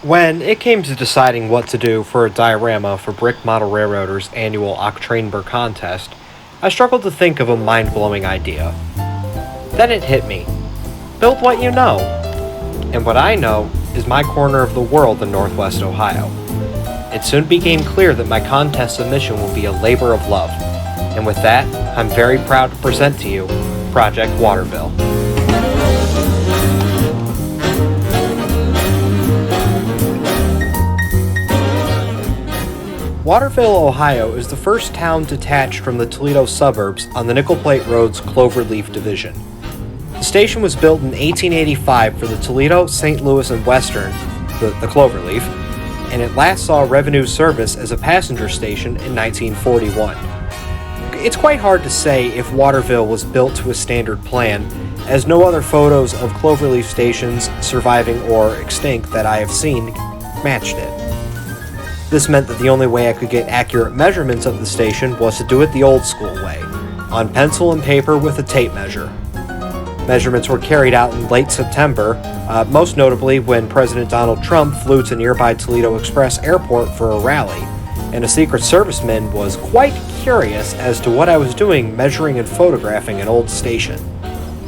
When it came to deciding what to do for a diorama for Brick Model Railroader's annual OcTRAINber contest, I struggled to think of a mind-blowing idea. Then it hit me. Build what you know. And what I know is my corner of the world in Northwest Ohio. It soon became clear that my contest submission would be a labor of love. And with that, I'm very proud to present to you Project Waterville. Waterville, Ohio is the first town detached from the Toledo suburbs on the Nickel Plate Road's Clover Leaf Division. The station was built in 1885 for the Toledo, St. Louis, and Western, the Clover Leaf, and it last saw revenue service as a passenger station in 1941. It's quite hard to say if Waterville was built to a standard plan, as no other photos of Cloverleaf stations, surviving or extinct, that I have seen matched it. This meant that the only way I could get accurate measurements of the station was to do it the old school way, on pencil and paper with a tape measure. Measurements were carried out in late September, most notably when President Donald Trump flew to nearby Toledo Express Airport for a rally, and a Secret Serviceman was quite curious as to what I was doing measuring and photographing an old station.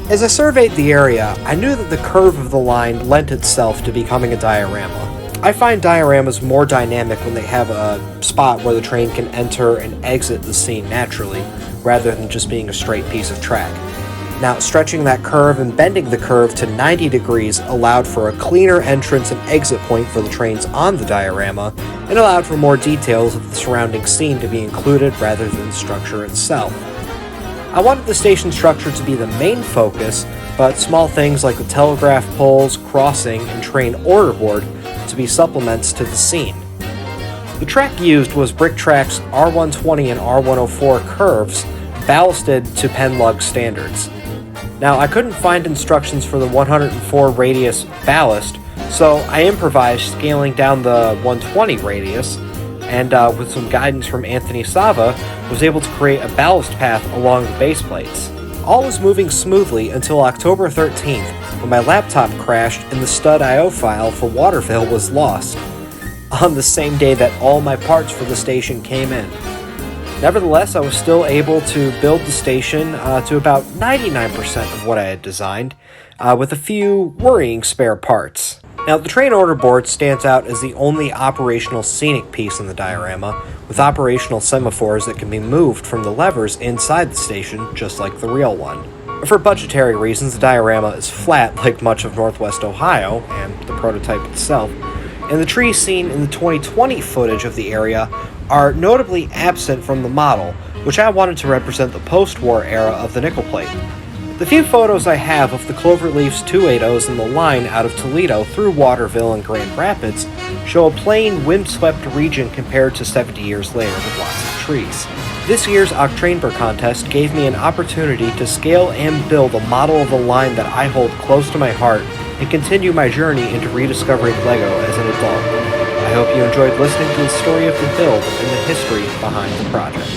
As I surveyed the area, I knew that the curve of the line lent itself to becoming a diorama. I find dioramas more dynamic when they have a spot where the train can enter and exit the scene naturally, rather than just being a straight piece of track. Now, stretching that curve and bending the curve to 90 degrees allowed for a cleaner entrance and exit point for the trains on the diorama, and allowed for more details of the surrounding scene to be included rather than the structure itself. I wanted the station structure to be the main focus, but small things like the telegraph poles, crossing, and train order board to be supplements to the scene. The track used was Bricktrack's R120 and R104 curves, ballasted to Penn lug standards. Now, I couldn't find instructions for the 104 radius ballast, so I improvised scaling down the 120 radius, and with some guidance from Anthony Sava, was able to create a ballast path along the base plates. All was moving smoothly until October 13th, when my laptop crashed and the stud.io file for Waterville was lost, on the same day that all my parts for the station came in. Nevertheless, I was still able to build the station to about 99% of what I had designed, with a few worrying spare parts. Now, the train order board stands out as the only operational scenic piece in the diorama, with operational semaphores that can be moved from the levers inside the station, just like the real one. For budgetary reasons, the diorama is flat like much of Northwest Ohio, and the prototype itself, and the trees seen in the 2020 footage of the area are notably absent from the model, which I wanted to represent the post-war era of the nickel plate. The few photos I have of the Cloverleaf's 280s in the line out of Toledo through Waterville and Grand Rapids show a plain, wind-swept region compared to 70 years later with lots of trees. This year's OcTRAINber contest gave me an opportunity to scale and build a model of a line that I hold close to my heart and continue my journey into rediscovering LEGO as an adult. I hope you enjoyed listening to the story of the build and the history behind the project.